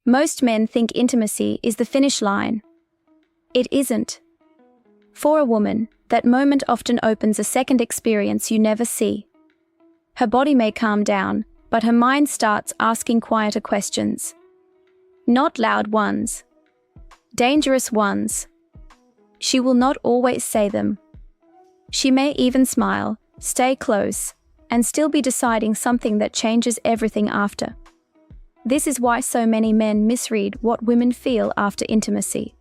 Most men think intimacy is the finish line. It isn't. For a woman, that moment often opens a second experience you never see. Her body may calm down, but her mind starts asking quieter questions. Not loud ones. Dangerous ones. She will not always say them. She may even smile, stay close, and still be deciding something that changes everything after. This is why so many men misread what women feel after intimacy.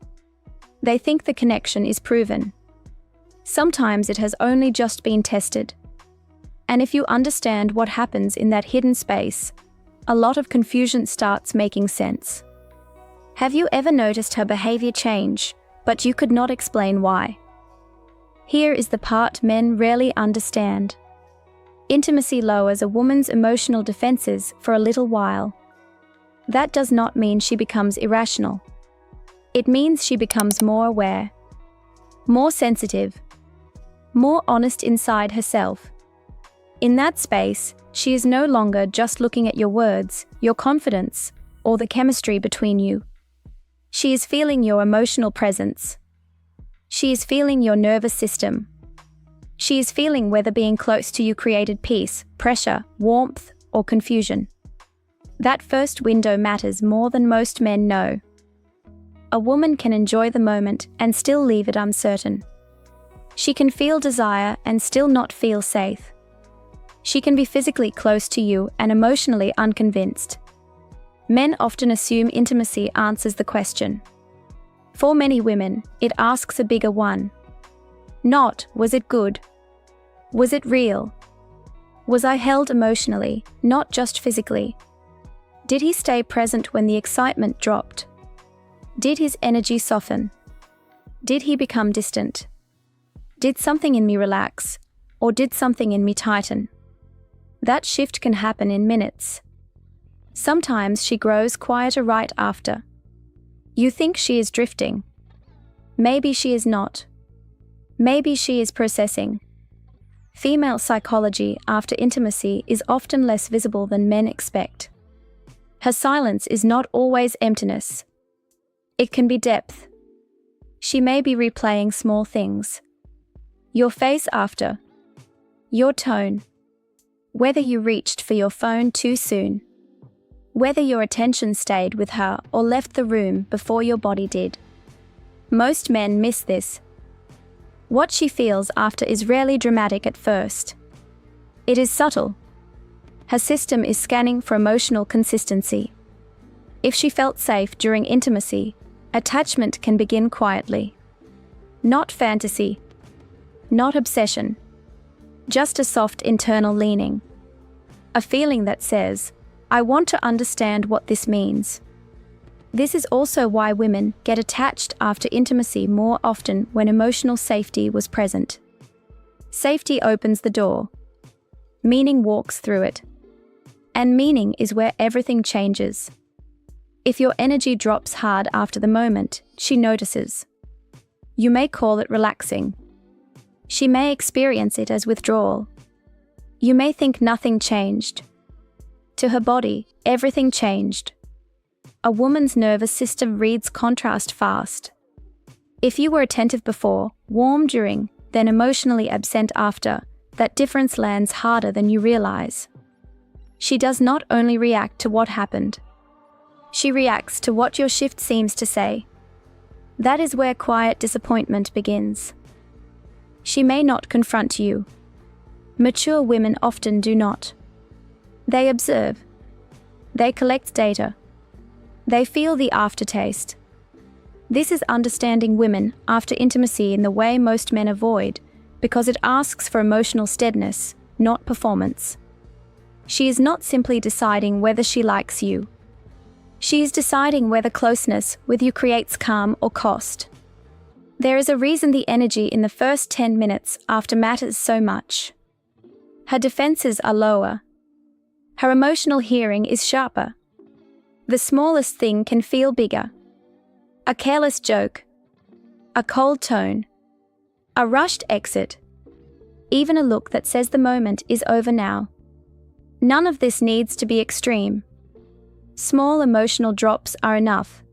They think the connection is proven. Sometimes it has only just been tested. And if you understand what happens in that hidden space, a lot of confusion starts making sense. Have you ever noticed her behavior change, but you could not explain why? Here is the part men rarely understand. Intimacy lowers a woman's emotional defenses for a little while. That does not mean she becomes irrational. It means she becomes more aware, more sensitive, more honest inside herself. In that space, she is no longer just looking at your words, your confidence, or the chemistry between you. She is feeling your emotional presence. She is feeling your nervous system. She is feeling whether being close to you created peace, pressure, warmth, or confusion. That first window matters more than most men know. A woman can enjoy the moment and still leave it uncertain. She can feel desire and still not feel safe. She can be physically close to you and emotionally unconvinced. Men often assume intimacy answers the question. For many women, it asks a bigger one. Not, was it good? Was it real? Was I held emotionally, not just physically? Did he stay present when the excitement dropped? Did his energy soften? Did he become distant? Did something in me relax, or did something in me tighten? That shift can happen in minutes. Sometimes she grows quieter right after. You think she is drifting. Maybe she is not. Maybe she is processing. Female psychology after intimacy is often less visible than men expect. Her silence is not always emptiness. It can be depth. She may be replaying small things. Your face after. Your tone. Whether you reached for your phone too soon. Whether your attention stayed with her or left the room before your body did. Most men miss this. What she feels after is rarely dramatic at first. It is subtle. Her system is scanning for emotional consistency. If she felt safe during intimacy, attachment can begin quietly. Not fantasy. Not obsession. Just a soft internal leaning. A feeling that says, I want to understand what this means. This is also why women get attached after intimacy more often when emotional safety was present. Safety opens the door. Meaning walks through it. And meaning is where everything changes. If your energy drops hard after the moment, she notices. You may call it relaxing. She may experience it as withdrawal. You may think nothing changed. To her body, everything changed. A woman's nervous system reads contrast fast. If you were attentive before, warm during, then emotionally absent after, that difference lands harder than you realize. She does not only react to what happened. She reacts to what your shift seems to say. That is where quiet disappointment begins. She may not confront you. Mature women often do not. They observe. They collect data. They feel the aftertaste. This is understanding women after intimacy in the way most men avoid, because it asks for emotional steadiness, not performance. She is not simply deciding whether she likes you. She is deciding whether closeness with you creates calm or cost. There is a reason the energy in the first 10 minutes after matters so much. Her defenses are lower. Her emotional hearing is sharper. The smallest thing can feel bigger. A careless joke. A cold tone. A rushed exit. Even a look that says the moment is over now. None of this needs to be extreme. Small emotional drops are enough.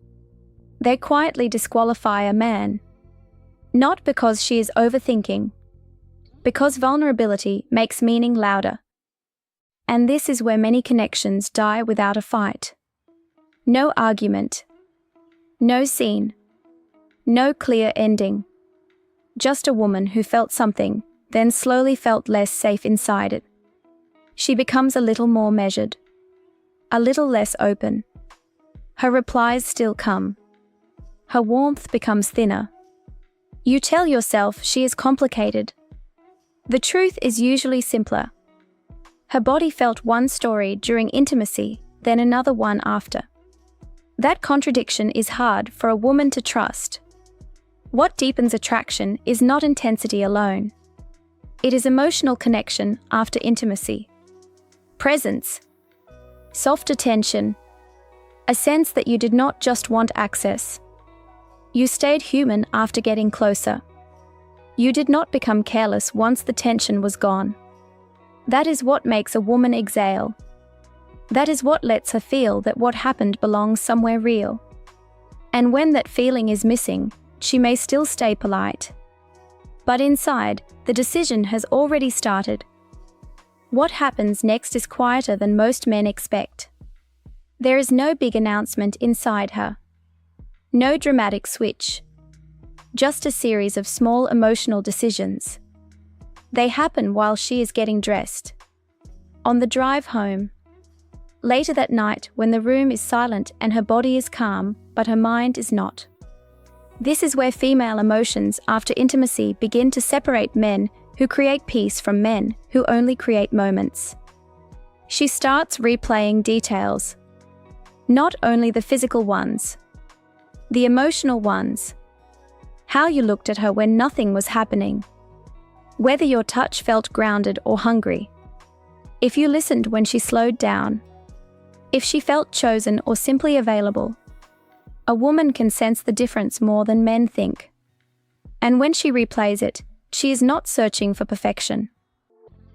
They quietly disqualify a man. Not because she is overthinking, because vulnerability makes meaning louder. And this is where many connections die without a fight. No argument. No scene. No clear ending. Just a woman who felt something, then slowly felt less safe inside it. She becomes a little more measured. A little less open. Her replies still come. Her warmth becomes thinner. You tell yourself she is complicated. The truth is usually simpler. Her body felt one story during intimacy, then another one after. That contradiction is hard for a woman to trust. What deepens attraction is not intensity alone. It is emotional connection after intimacy. Presence. Soft attention. A sense that you did not just want access. You stayed human after getting closer. You did not become careless once the tension was gone. That is what makes a woman exhale. That is what lets her feel that what happened belongs somewhere real. And when that feeling is missing, she may still stay polite. But inside, the decision has already started. What happens next is quieter than most men expect. There is no big announcement inside her. No dramatic switch. Just a series of small emotional decisions. They happen while she is getting dressed. On the drive home. Later that night when the room is silent and her body is calm, but her mind is not. This is where female emotions after intimacy begin to separate men who create peace from men who only create moments. She starts replaying details. Not only the physical ones. The emotional ones. How you looked at her when nothing was happening. Whether your touch felt grounded or hungry. If you listened when she slowed down. If she felt chosen or simply available. A woman can sense the difference more than men think. And when she replays it, she is not searching for perfection.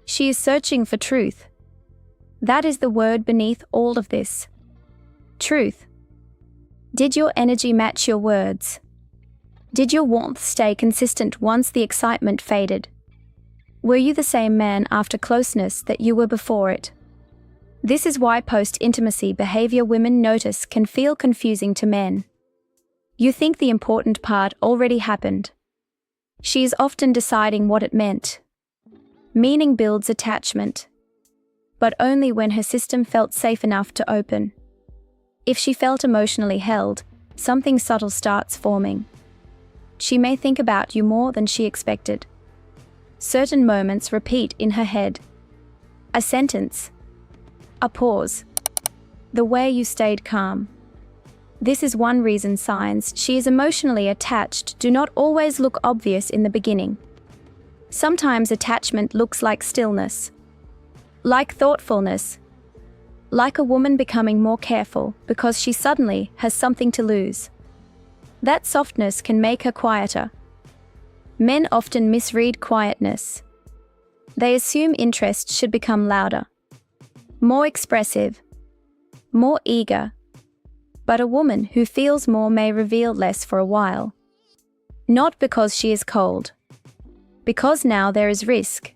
She is searching for truth. That is the word beneath all of this. Truth. Did your energy match your words? Did your warmth stay consistent once the excitement faded? Were you the same man after closeness that you were before it? This is why post-intimacy behavior women notice can feel confusing to men. You think the important part already happened. She is often deciding what it meant. Meaning builds attachment. But only when her system felt safe enough to open. If she felt emotionally held, something subtle starts forming. She may think about you more than she expected. Certain moments repeat in her head. A sentence. A pause. The way you stayed calm. This is one reason signs she is emotionally attached do not always look obvious in the beginning. Sometimes attachment looks like stillness. Like thoughtfulness. Like a woman becoming more careful because she suddenly has something to lose. That softness can make her quieter. Men often misread quietness. They assume interest should become louder. More expressive. More eager. But a woman who feels more may reveal less for a while. Not because she is cold. Because now there is risk.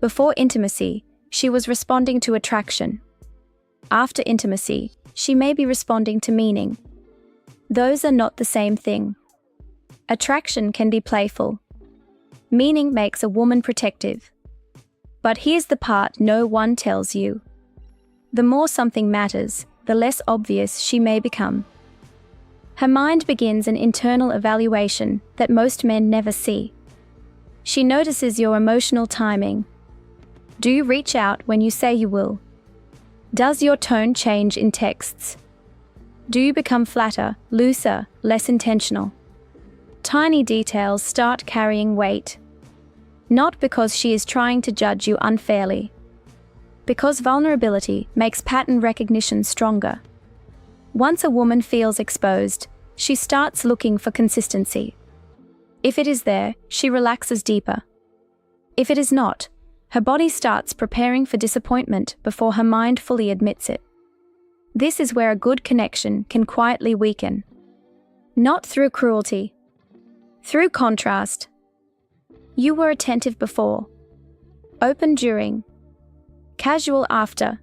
Before intimacy, she was responding to attraction. After intimacy, she may be responding to meaning. Those are not the same thing. Attraction can be playful. Meaning makes a woman protective. But here's the part no one tells you. The more something matters, the less obvious she may become. Her mind begins an internal evaluation that most men never see. She notices your emotional timing. Do you reach out when you say you will? Does your tone change in texts? Do you become flatter, looser, less intentional? Tiny details start carrying weight. Not because she is trying to judge you unfairly. Because vulnerability makes pattern recognition stronger. Once a woman feels exposed, she starts looking for consistency. If it is there, she relaxes deeper. If it is not, her body starts preparing for disappointment before her mind fully admits it. This is where a good connection can quietly weaken. Not through cruelty. Through contrast. You were attentive before. Open during. Casual after.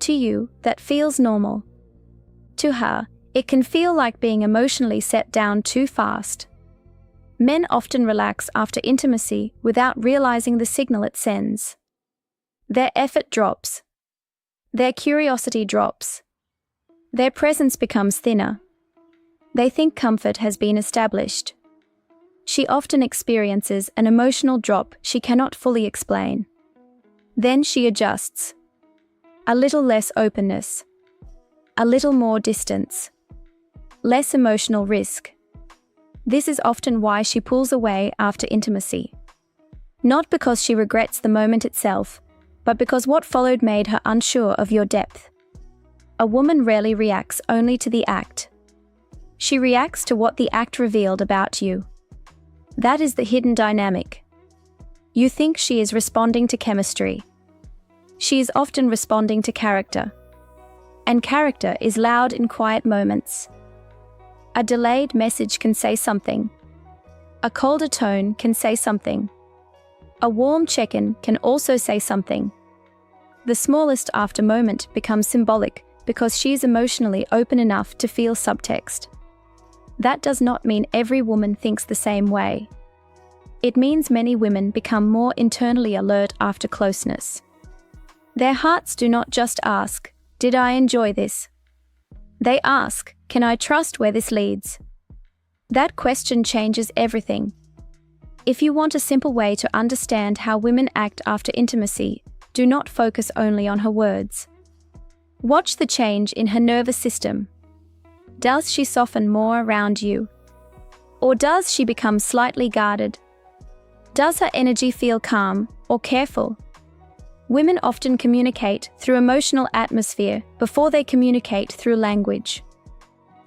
To you, that feels normal. To her, it can feel like being emotionally set down too fast. Men often relax after intimacy without realizing the signal it sends. Their effort drops. Their curiosity drops. Their presence becomes thinner. They think comfort has been established. She often experiences an emotional drop she cannot fully explain. Then she adjusts. A little less openness. A little more distance. Less emotional risk. This is often why she pulls away after intimacy. Not because she regrets the moment itself, but because what followed made her unsure of your depth. A woman rarely reacts only to the act. She reacts to what the act revealed about you. That is the hidden dynamic. You think she is responding to chemistry. She is often responding to character. And character is loud in quiet moments. A delayed message can say something. A colder tone can say something. A warm check-in can also say something. The smallest after moment becomes symbolic because she is emotionally open enough to feel subtext. That does not mean every woman thinks the same way. It means many women become more internally alert after closeness. Their hearts do not just ask, "Did I enjoy this?" They ask, "Can I trust where this leads?" That question changes everything. If you want a simple way to understand how women act after intimacy, do not focus only on her words. Watch the change in her nervous system. Does she soften more around you? Or does she become slightly guarded? Does her energy feel calm or careful? Women often communicate through emotional atmosphere before they communicate through language.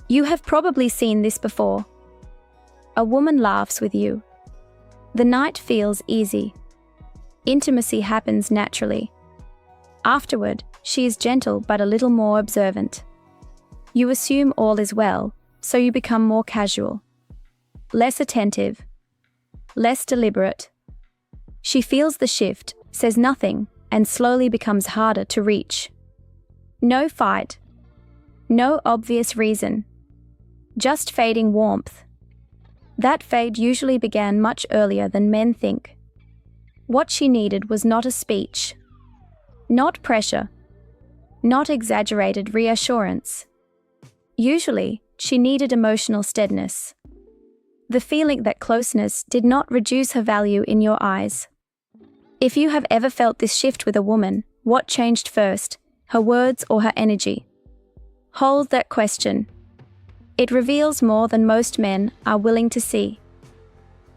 You have probably seen this before. A woman laughs with you. The night feels easy. Intimacy happens naturally. Afterward, she is gentle but a little more observant. You assume all is well, so you become more casual. Less attentive. Less deliberate. She feels the shift, says nothing, and slowly becomes harder to reach. No fight. No obvious reason. Just fading warmth. That fade usually began much earlier than men think. What she needed was not a speech. Not pressure. Not exaggerated reassurance. Usually, she needed emotional steadiness. The feeling that closeness did not reduce her value in your eyes. If you have ever felt this shift with a woman, what changed first, her words or her energy? Hold that question. It reveals more than most men are willing to see.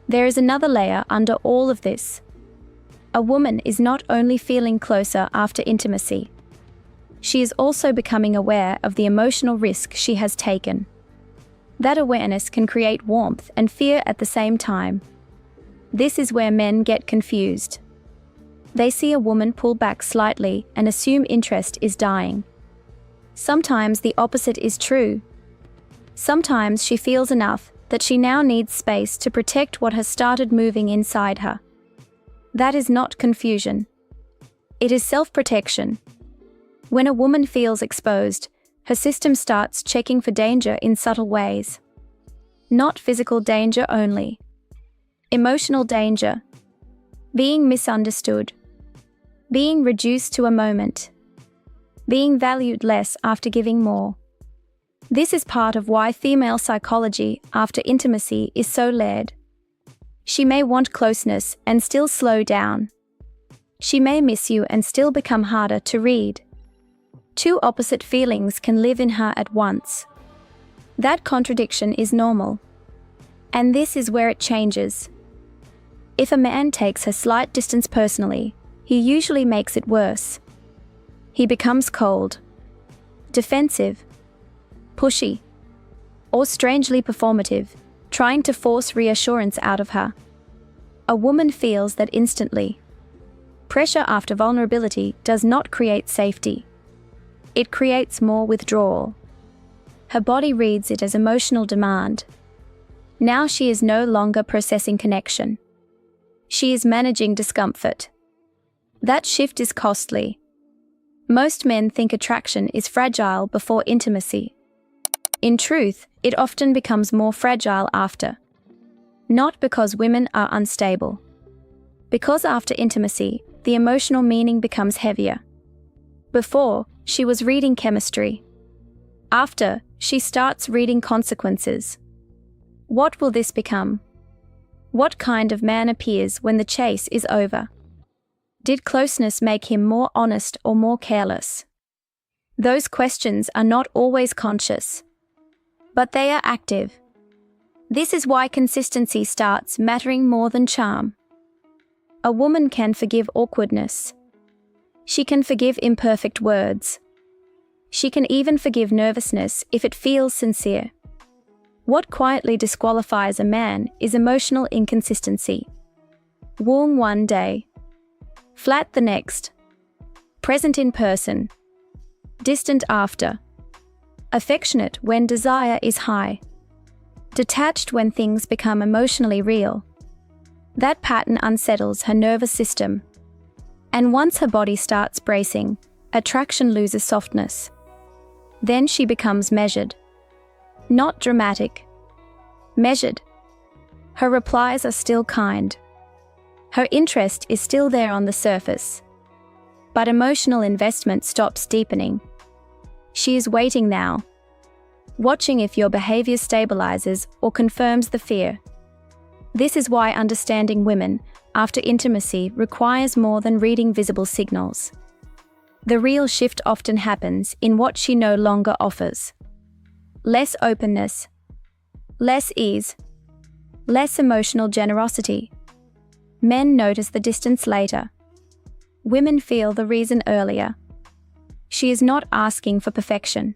There is another layer under all of this. A woman is not only feeling closer after intimacy. She is also becoming aware of the emotional risk she has taken. That awareness can create warmth and fear at the same time. This is where men get confused. They see a woman pull back slightly and assume interest is dying. Sometimes the opposite is true. Sometimes she feels enough that she now needs space to protect what has started moving inside her. That is not confusion. It is self-protection. When a woman feels exposed, her system starts checking for danger in subtle ways. Not physical danger only. Emotional danger. Being misunderstood. Being reduced to a moment. Being valued less after giving more. This is part of why female psychology after intimacy is so layered. She may want closeness and still slow down. She may miss you and still become harder to read. Two opposite feelings can live in her at once. That contradiction is normal. And this is where it changes. If a man takes her slight distance personally, he usually makes it worse. He becomes cold, defensive, pushy, or strangely performative, trying to force reassurance out of her. A woman feels that instantly. Pressure after vulnerability does not create safety. It creates more withdrawal. Her body reads it as emotional demand. Now she is no longer processing connection. She is managing discomfort. That shift is costly. Most men think attraction is fragile before intimacy. In truth, it often becomes more fragile after. Not because women are unstable. Because after intimacy, the emotional meaning becomes heavier. Before, she was reading chemistry. After, she starts reading consequences. What will this become? What kind of man appears when the chase is over? Did closeness make him more honest or more careless? Those questions are not always conscious, but they are active. This is why consistency starts mattering more than charm. A woman can forgive awkwardness. She can forgive imperfect words. She can even forgive nervousness if it feels sincere. What quietly disqualifies a man is emotional inconsistency. Warm one day, flat the next, present in person, distant after, affectionate when desire is high, detached when things become emotionally real. That pattern unsettles her nervous system. And once her body starts bracing, attraction loses softness. Then she becomes measured. Not dramatic. Measured. Her replies are still kind. Her interest is still there on the surface. But emotional investment stops deepening. She is waiting now, watching if your behavior stabilizes or confirms the fear. This is why understanding women after intimacy requires more than reading visible signals. The real shift often happens in what she no longer offers. Less openness, less ease, less emotional generosity. Men notice the distance later. Women feel the reason earlier. She is not asking for perfection.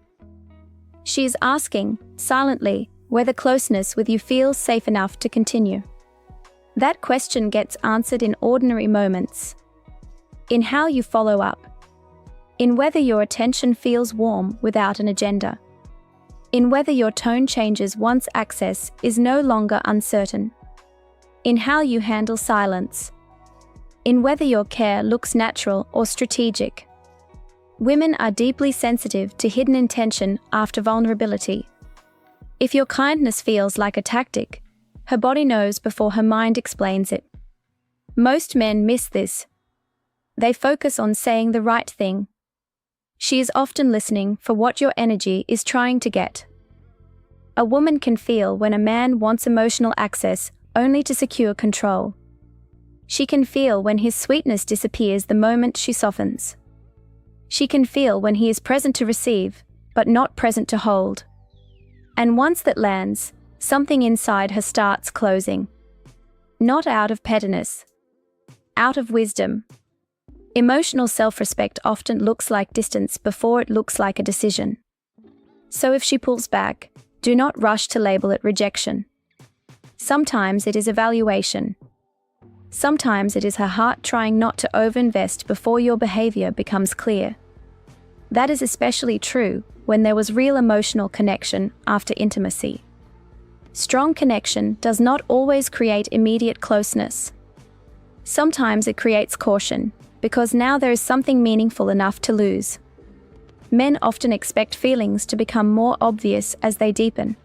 She is asking, silently, whether closeness with you feels safe enough to continue. That question gets answered in ordinary moments. In how you follow up. In whether your attention feels warm without an agenda. In whether your tone changes once access is no longer uncertain. In how you handle silence. In whether your care looks natural or strategic. Women are deeply sensitive to hidden intention after vulnerability. If your kindness feels like a tactic, her body knows before her mind explains it. Most men miss this. They focus on saying the right thing. She is often listening for what your energy is trying to get. A woman can feel when a man wants emotional access only to secure control. She can feel when his sweetness disappears the moment she softens. She can feel when he is present to receive, but not present to hold. And once that lands, something inside her starts closing. Not out of pettiness. Out of wisdom. Emotional self-respect often looks like distance before it looks like a decision. So if she pulls back, do not rush to label it rejection. Sometimes it is evaluation. Sometimes it is her heart trying not to overinvest before your behavior becomes clear. That is especially true when there was real emotional connection after intimacy. Strong connection does not always create immediate closeness. Sometimes it creates caution, because now there is something meaningful enough to lose. Men often expect feelings to become more obvious as they deepen.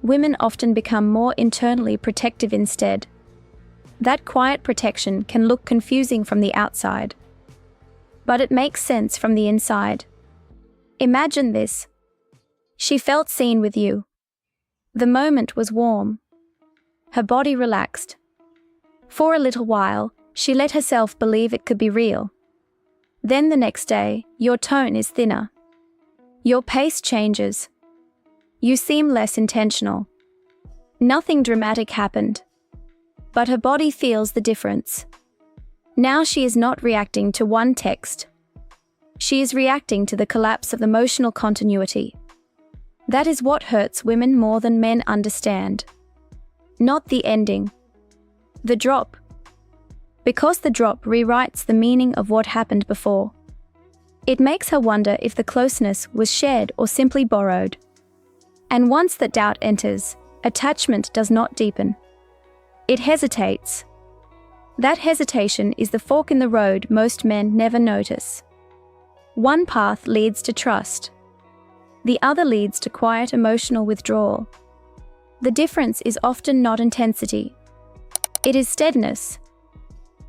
Women often become more internally protective instead. That quiet protection can look confusing from the outside, but it makes sense from the inside. Imagine this. She felt seen with you. The moment was warm. Her body relaxed. For a little while, she let herself believe it could be real. Then the next day, your tone is thinner. Your pace changes. You seem less intentional. Nothing dramatic happened. But her body feels the difference. Now she is not reacting to one text. She is reacting to the collapse of emotional continuity. That is what hurts women more than men understand. Not the ending. The drop. Because the drop rewrites the meaning of what happened before. It makes her wonder if the closeness was shared or simply borrowed. And once that doubt enters, attachment does not deepen. It hesitates. That hesitation is the fork in the road most men never notice. One path leads to trust. The other leads to quiet emotional withdrawal. The difference is often not intensity. It is steadiness.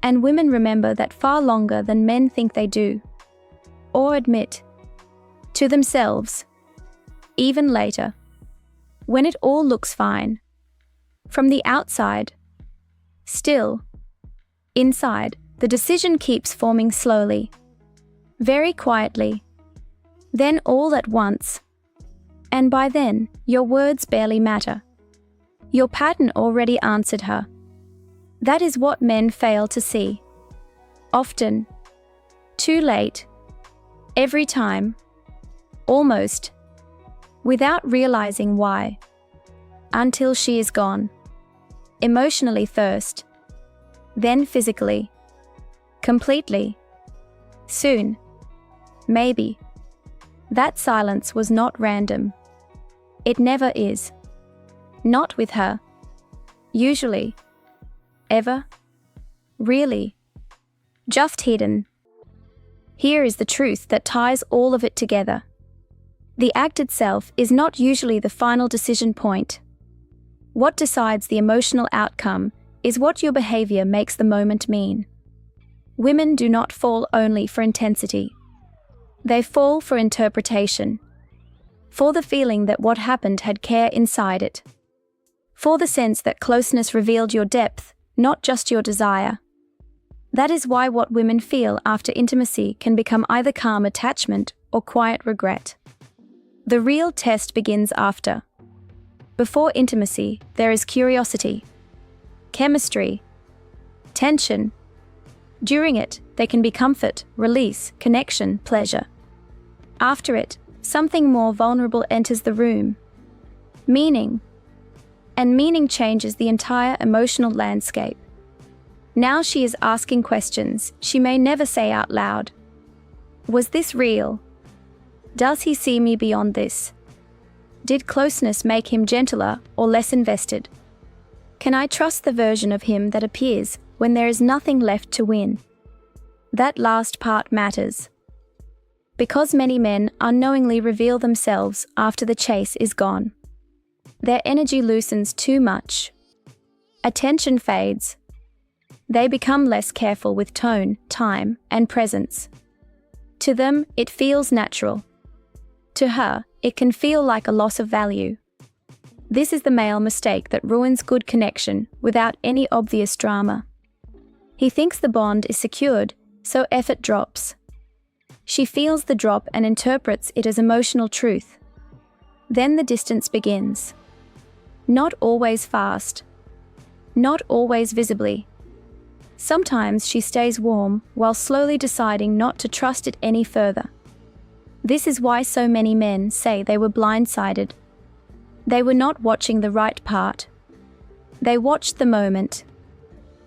And women remember that far longer than men think they do. Or admit. To themselves. Even later. When it all looks fine. From the outside. Still. Inside, the decision keeps forming slowly. Very quietly. Then all at once. And by then, your words barely matter. Your pattern already answered her. That is what men fail to see. Often. Too late. Every time. Almost. Without realizing why. Until she is gone. Emotionally first. Then physically. Completely. Soon. Maybe. That silence was not random. It never is. Not with her. Usually. Ever. Really. Just hidden. Here is the truth that ties all of it together. The act itself is not usually the final decision point. What decides the emotional outcome is what your behavior makes the moment mean. Women do not fall only for intensity. They fall for interpretation. For the feeling that what happened had care inside it. For the sense that closeness revealed your depth, not just your desire. That is why what women feel after intimacy can become either calm attachment or quiet regret. The real test begins after. Before intimacy, there is curiosity, chemistry, tension. During it, there can be comfort, release, connection, pleasure. After it, something more vulnerable enters the room. Meaning. And meaning changes the entire emotional landscape. Now she is asking questions she may never say out loud. Was this real? Does he see me beyond this? Did closeness make him gentler or less invested? Can I trust the version of him that appears when there is nothing left to win? That last part matters. Because many men unknowingly reveal themselves after the chase is gone. Their energy loosens too much. Attention fades. They become less careful with tone, time, and presence. To them, it feels natural. To her, it can feel like a loss of value. This is the male mistake that ruins good connection without any obvious drama. He thinks the bond is secured, so effort drops. She feels the drop and interprets it as emotional truth. Then the distance begins. Not always fast. Not always visibly. Sometimes she stays warm while slowly deciding not to trust it any further. This is why so many men say they were blindsided. They were not watching the right part. They watched the moment.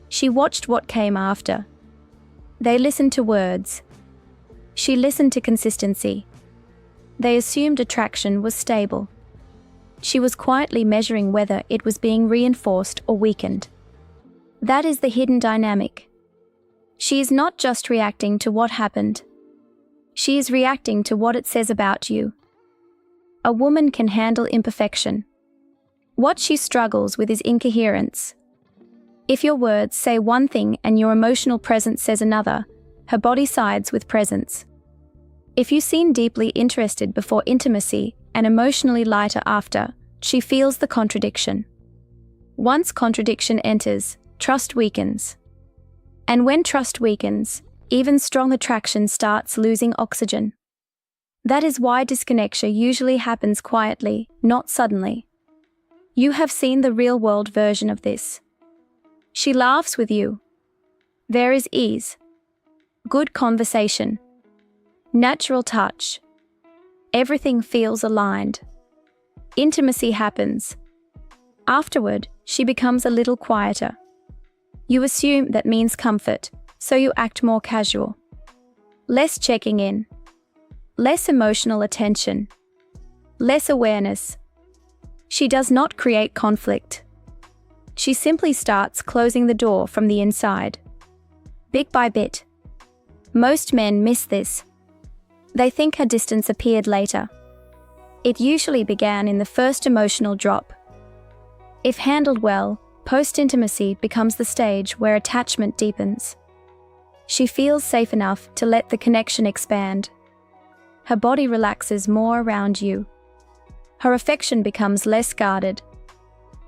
She watched what came after. They listened to words. She listened to consistency. They assumed attraction was stable. She was quietly measuring whether it was being reinforced or weakened. That is the hidden dynamic. She is not just reacting to what happened. She is reacting to what it says about you. A woman can handle imperfection. What she struggles with is incoherence. If your words say one thing and your emotional presence says another, her body sides with presence. If you seem deeply interested before intimacy and emotionally lighter after, she feels the contradiction. Once contradiction enters, trust weakens. And when trust weakens, even strong attraction starts losing oxygen. That is why disconnection usually happens quietly, not suddenly. You have seen the real-world version of this. She laughs with you. There is ease. Good conversation. Natural touch. Everything feels aligned. Intimacy happens. Afterward, she becomes a little quieter. You assume that means comfort, so you act more casual. Less checking in. less emotional attention, less awareness. She does not create conflict. She simply starts closing the door from the inside, bit by bit. Most men miss this. They think her distance appeared later. It usually began in the first emotional drop. If handled well, post-intimacy becomes the stage where attachment deepens. She feels safe enough to let the connection expand. Her body relaxes more around you. Her affection becomes less guarded.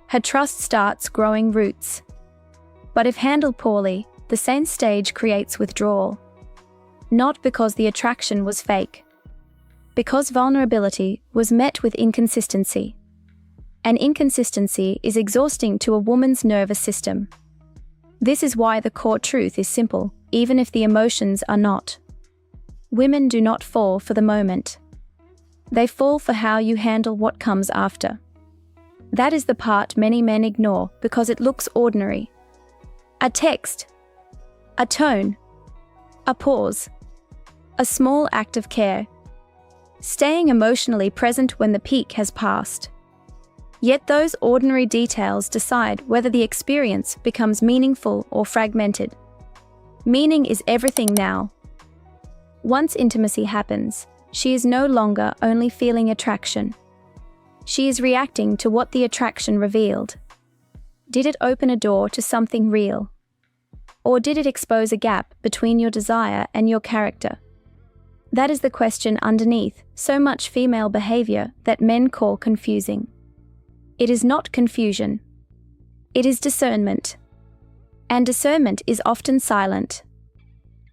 Her trust starts growing roots. But if handled poorly, the same stage creates withdrawal. Not because the attraction was fake, because vulnerability was met with inconsistency. And inconsistency is exhausting to a woman's nervous system. This is why the core truth is simple, even if the emotions are not. Women do not fall for the moment. They fall for how you handle what comes after. That is the part many men ignore because it looks ordinary. A text, a tone, a pause, a small act of care, staying emotionally present when the peak has passed. Yet those ordinary details decide whether the experience becomes meaningful or fragmented. Meaning is everything now. Once intimacy happens, she is no longer only feeling attraction. She is reacting to what the attraction revealed. Did it open a door to something real? Or did it expose a gap between your desire and your character? That is the question underneath so much female behavior that men call confusing. It is not confusion. It is discernment. And discernment is often silent.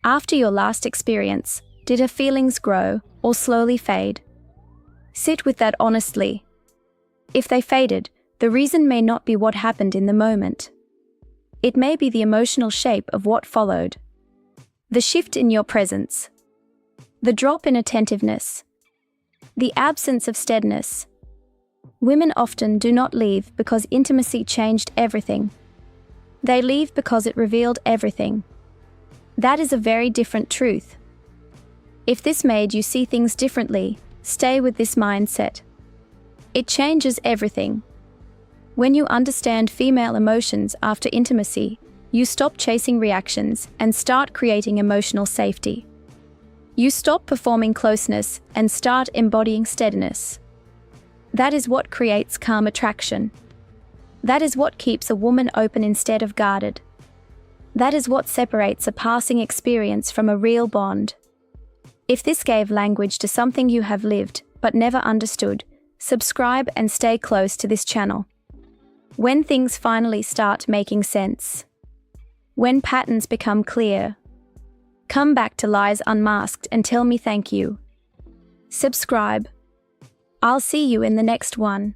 After your last experience, did her feelings grow or slowly fade? Sit with that honestly. If they faded, the reason may not be what happened in the moment. It may be the emotional shape of what followed. The shift in your presence. The drop in attentiveness. The absence of steadiness. Women often do not leave because intimacy changed everything. They leave because it revealed everything. That is a very different truth. If this made you see things differently, stay with this mindset. It changes everything. When you understand female emotions after intimacy, you stop chasing reactions and start creating emotional safety. You stop performing closeness and start embodying steadiness. That is what creates calm attraction. That is what keeps a woman open instead of guarded. That is what separates a passing experience from a real bond. If this gave language to something you have lived but never understood, subscribe and stay close to this channel. When things finally start making sense, when patterns become clear, come back to Lies Unmasked and tell me thank you. Subscribe. I'll see you in the next one.